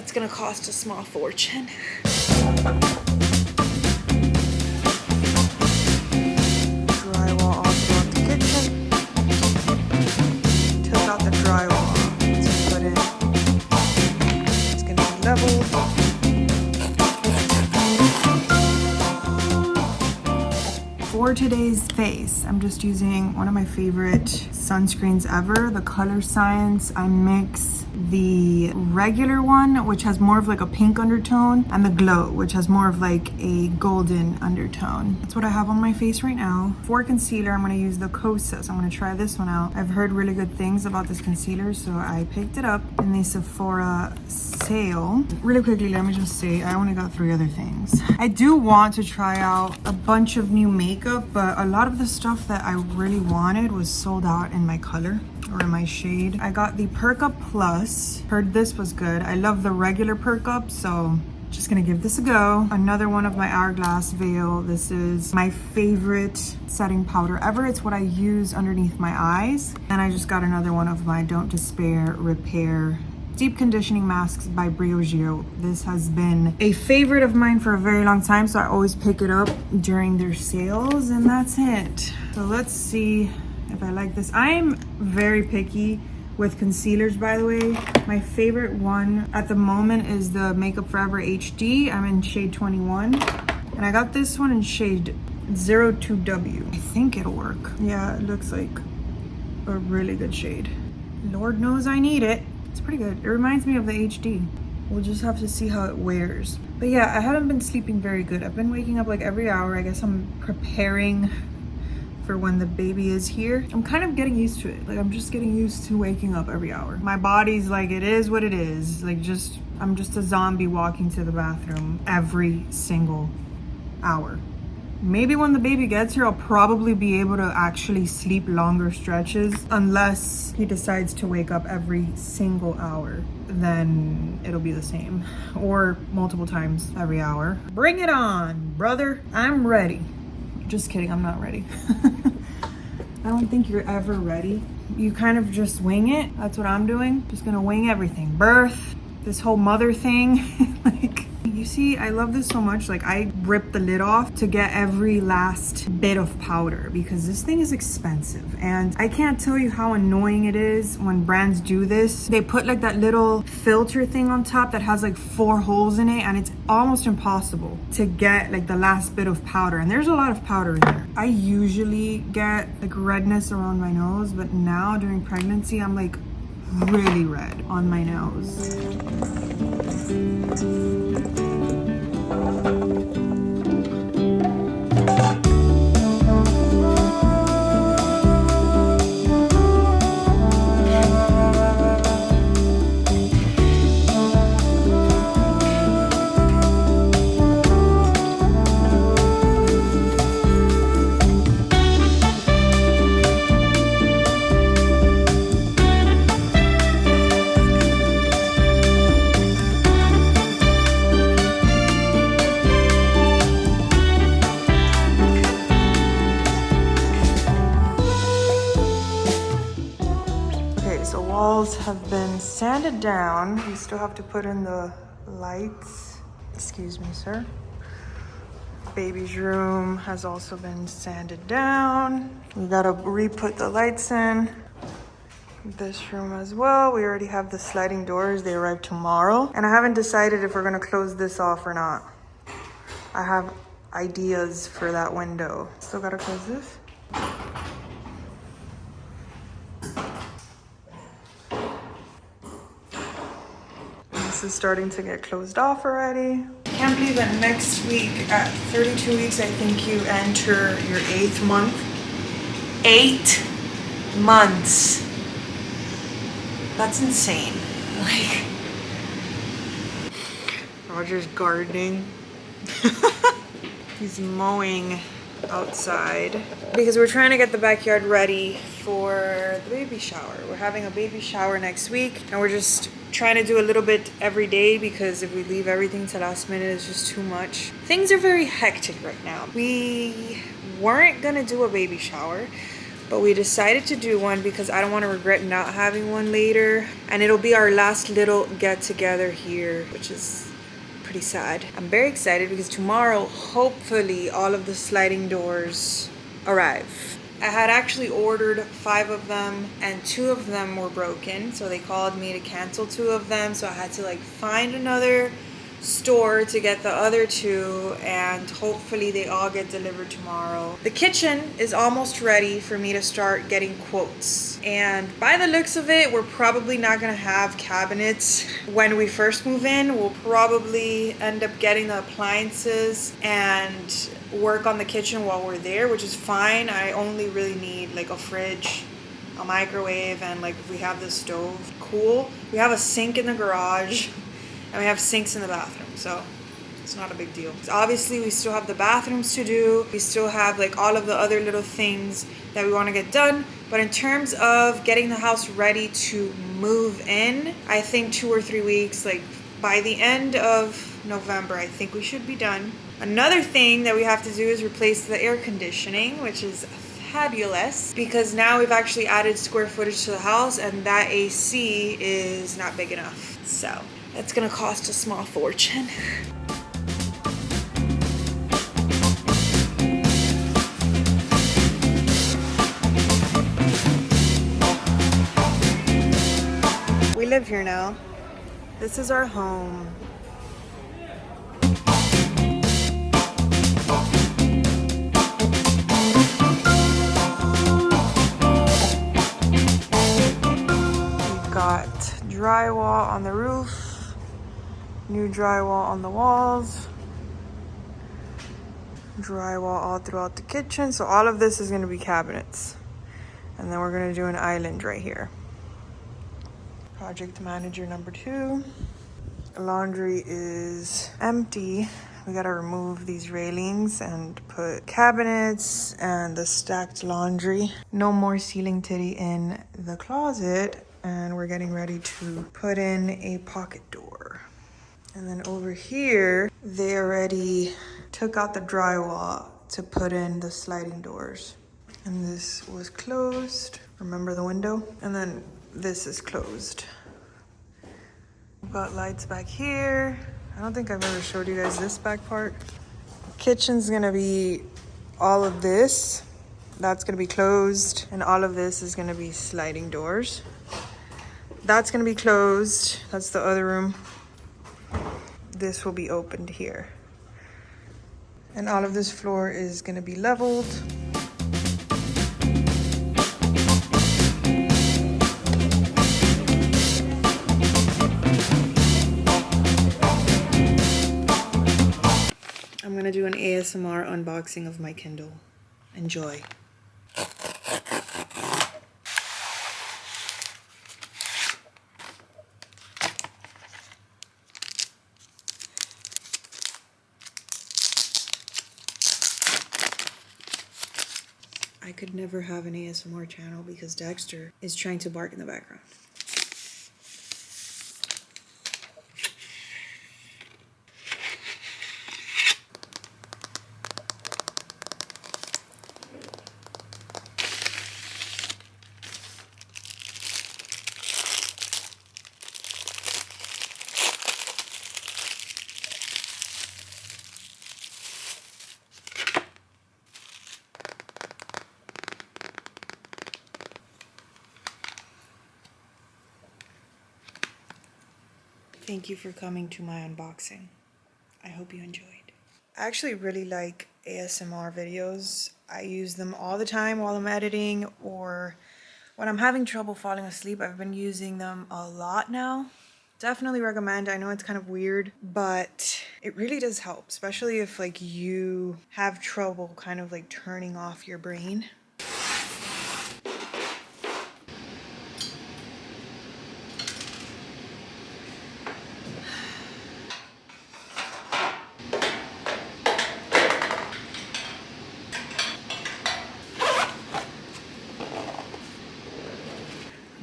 That's gonna cost a small fortune. Drywall all throughout the kitchen. Tilt out the drywall. Let's put in. It's gonna be leveled. For today's face, I'm just using one of my favorite sunscreens ever, the Color Science. I mix the regular one, which has more of like a pink undertone, and the Glow, which has more of like a golden undertone. That's what I have on my face right now. For concealer, I'm gonna use the Kosas. I'm gonna try this one out. I've heard really good things about this concealer, so I picked it up in the Sephora sale. Really quickly, let me just say, I only got 3 other things. I do want to try out a bunch of new makeup, but a lot of the stuff that I really wanted was sold out in my color or in my shade. I got the Perk Up Plus. Heard this was good. I love the regular Perk Up, so just gonna give this a go. Another one of my Hourglass Veil. This is my favorite setting powder ever. It's what I use underneath my eyes. And I just got another one of my Don't Despair Repair Deep Conditioning Masks by Briogeo. This has been a favorite of mine for a very long time, so I always pick it up during their sales, and that's it. So let's see if I like this. I'm very picky with concealers, by the way. My favorite one at the moment is the Makeup Forever HD. I'm in shade 21. And I got this one in shade 02W. I think it'll work. Yeah, it looks like a really good shade. Lord knows I need it. It's pretty good. It reminds me of the HD. We'll just have to see how it wears. But yeah, I haven't been sleeping very good. I've been waking up like every hour. I guess I'm preparing for when the baby is here. I'm kind of getting used to it. Like, I'm just getting used to waking up every hour. My body's like, it is what it is. Like, I'm just a zombie walking to the bathroom every single hour. Maybe when the baby gets here, I'll probably be able to actually sleep longer stretches, unless he decides to wake up every single hour. Then it'll be the same, or multiple times every hour. Bring it on, brother. I'm ready. Just kidding, I'm not ready. I don't think you're ever ready. You kind of just wing it. That's what I'm doing. Just gonna wing everything. Birth, this whole mother thing. Like, you see, I love this so much. Like, I ripped the lid off to get every last bit of powder because this thing is expensive. And I can't tell you how annoying it is when brands do this. They put like that little filter thing on top that has like 4 holes in it, and it's almost impossible to get like the last bit of powder. And there's a lot of powder in there. I usually get like redness around my nose, but now during pregnancy, I'm like really red on my nose. Have been sanded down. We still have to put in the lights. Excuse me, sir. Baby's room has also been sanded down. We gotta re-put the lights in. This room as well. We already have the sliding doors. They arrive tomorrow. And I haven't decided if we're gonna close this off or not. I have ideas for that window. Still gotta close this. This is starting to get closed off already. Can't believe that next week at 32 weeks, I think you enter your 8th month. 8 months. That's insane. Like, Roger's gardening. He's mowing outside because we're trying to get the backyard ready for the baby shower. We're having a baby shower next week, and we're just trying to do a little bit every day because if we leave everything to last minute, it's just too much. Things are very hectic right now. We weren't gonna do a baby shower. but we decided to do one because I don't want to regret not having one later. And it'll be our last little get together here, which is pretty sad. I'm very excited because tomorrow, hopefully, all of the sliding doors arrive. I had actually ordered 5 of them and 2 of them were broken. So they called me to cancel 2 of them. So I had to like find another store to get the other 2, and hopefully they all get delivered tomorrow. The kitchen is almost ready for me to start getting quotes, and by the looks of it, we're probably not gonna have cabinets when we first move in. We'll probably end up getting the appliances and work on the kitchen while we're there, which is fine. I only really need like a fridge, a microwave, and like if we have the stove, cool. We have a sink in the garage and we have sinks in the bathroom, so it's not a big deal. Obviously, we still have the bathrooms to do. We still have like all of the other little things that we want to get done. But in terms of getting the house ready to move in, I think 2 or 3 weeks, like by the end of November, I think we should be done. Another thing that we have to do is replace the air conditioning, which is fabulous because now we've actually added square footage to the house and that AC is not big enough. So it's gonna cost a small fortune. We live here now. This is our home. We've got drywall on the roof. New drywall on the walls, drywall all throughout the kitchen. So all of this is going to be cabinets, and then we're going to do an island right here. Project manager number 2. Laundry is empty. We got to remove these railings and put cabinets and the stacked laundry. No more ceiling titty in the closet, and we're getting ready to put in a pocket door. And then over here, they already took out the drywall to put in the sliding doors. And this was closed. Remember the window? And then this is closed. We've got lights back here. I don't think I've ever showed you guys this back part. Kitchen's gonna be all of this. That's gonna be closed. And all of this is gonna be sliding doors. That's gonna be closed. That's the other room. This will be opened here. And all of this floor is gonna be leveled. I'm gonna do an ASMR unboxing of my Kindle. Enjoy. I could never have an ASMR channel because Dexter is trying to bark in the background. Thank you for coming to my unboxing. I hope you enjoyed. I actually really like ASMR videos. I use them all the time while I'm editing or when I'm having trouble falling asleep. I've been using them a lot now. Definitely recommend. I know it's kind of weird, but it really does help, especially if like you have trouble kind of like turning off your brain.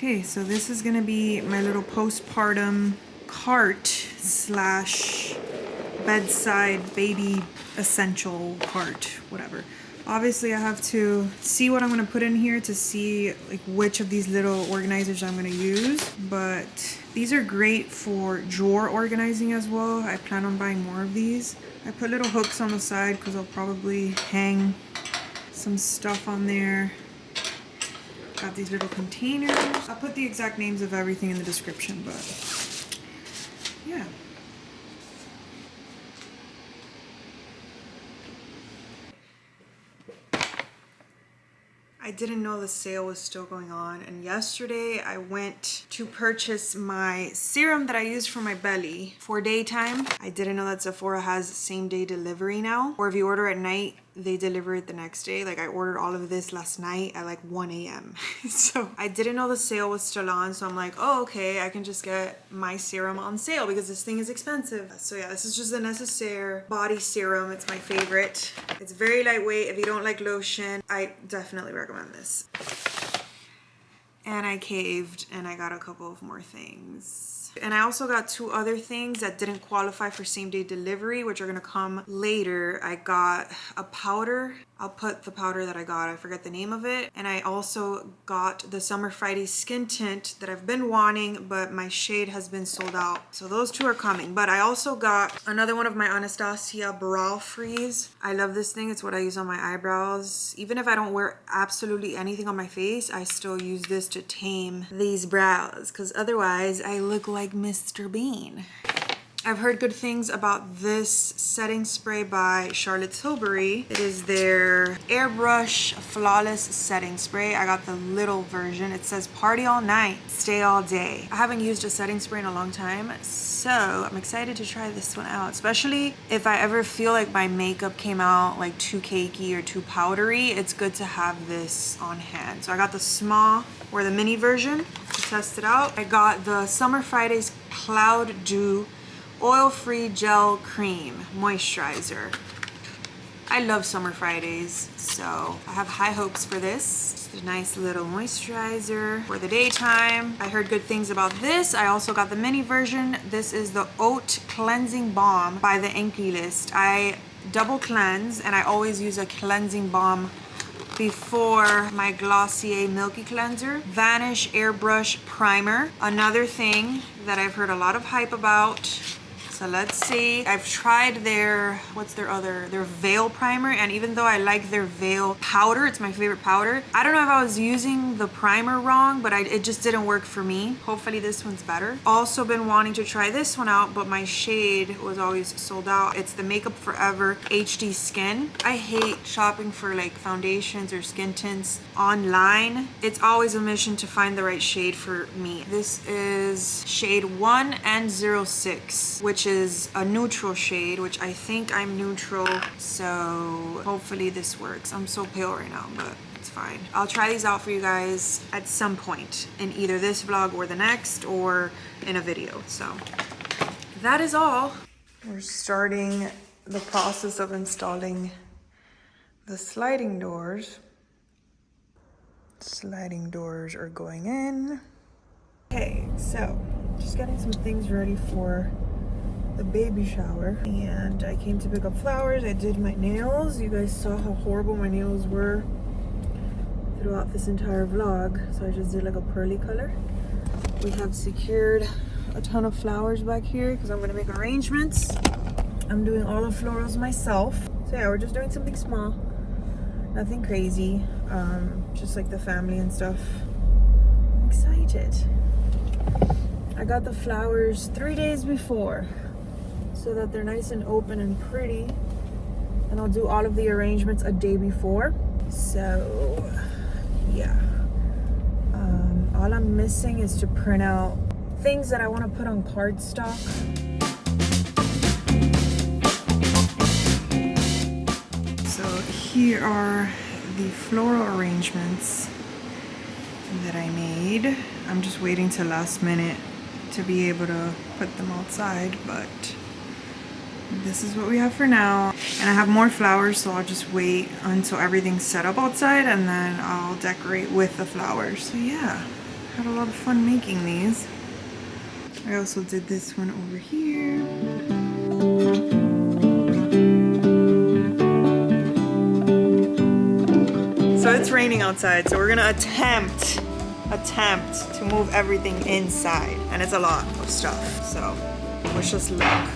Okay, so this is gonna be my little postpartum cart slash bedside baby essential cart, whatever. Obviously I have to see what I'm gonna put in here to see like which of these little organizers I'm gonna use, but these are great for drawer organizing as well. I plan on buying more of these. I put little hooks on the side because I'll probably hang some stuff on there. Got these little containers. I'll put the exact names of everything in the description, but yeah. I didn't know the sale was still going on, and yesterday I went to purchase my serum that I use for my belly for daytime. I didn't know that Sephora has same day delivery now, or if you order at night they deliver it the next day. Like I ordered all of this last night at like 1 a.m. So I didn't know the sale was still on, so I'm like, oh okay, I can just get my serum on sale because this thing is expensive. So yeah, this is just the Necessaire body serum. It's my favorite. It's very lightweight. If you don't like lotion, I definitely recommend this. And I caved and I got a couple of more things. And I also got 2 other things that didn't qualify for same day delivery, which are gonna come later. I got a powder. I'll put the powder that I got, I forget the name of it. And I also got the Summer Friday skin tint that I've been wanting, but my shade has been sold out. So those 2 are coming. But I also got another one of my Anastasia Brow Freeze. I love this thing. It's what I use on my eyebrows. Even if I don't wear absolutely anything on my face, I still use this to tame these brows, because otherwise I look like Mr. Bean. I've heard good things about this setting spray by Charlotte Tilbury. It is their Airbrush Flawless Setting Spray. I got the little version. It says party all night, stay all day. I haven't used a setting spray in a long time, so I'm excited to try this one out, especially if I ever feel like my makeup came out like too cakey or too powdery. It's good to have this on hand. So I got the small or the mini version to test it out. I got the Summer Fridays Cloud Dew Oil-Free Gel Cream Moisturizer. I love Summer Fridays, so I have high hopes for this. It's a nice little moisturizer for the daytime. I heard good things about this. I also got the mini version. This is the Oat Cleansing Balm by the Inkey List. I double cleanse, and I always use a cleansing balm before my Glossier Milky Cleanser. Vanish Airbrush Primer. Another thing that I've heard a lot of hype about. So let's see. I've tried their, what's their other, their Veil Primer, and even though I like their Veil powder, it's my favorite powder, I don't know if I was using the primer wrong, but it just didn't work for me. Hopefully this one's better. Also been wanting to try this one out, but my shade was always sold out. It's the Makeup Forever HD Skin. I hate shopping for like foundations or skin tints online. It's always a mission to find the right shade for me. This is shade 1 and 06, which is a neutral shade, which I think I'm neutral, so hopefully this works. I'm so pale right now, but it's fine. I'll try these out for you guys at some point in either this vlog or the next, or in a video. So that is all. We're starting the process of installing the sliding doors. Sliding doors are going in. Okay, so just getting some things ready for the baby shower, and I came to pick up flowers. I did my nails. You guys saw how horrible my nails were throughout this entire vlog, so I just did like a pearly color. We have secured a ton of flowers back here because I'm going to make arrangements. I'm doing all the florals myself, so yeah, we're just doing something small, nothing crazy, just like the family and stuff. I'm excited. I got the flowers 3 days before, so that they're nice and open and pretty, and I'll do all of the arrangements a day before. So yeah, all I'm missing is to print out things that I want to put on cardstock. So here are the floral arrangements that I made. I'm just waiting till last minute to be able to put them outside, but this is what we have for now. And I have more flowers, so I'll just wait until everything's set up outside and then I'll decorate with the flowers. So yeah, had a lot of fun making these. I also did this one over here. it's raining outside, so we're gonna attempt to move everything inside. And it's a lot of stuff, so wish us luck.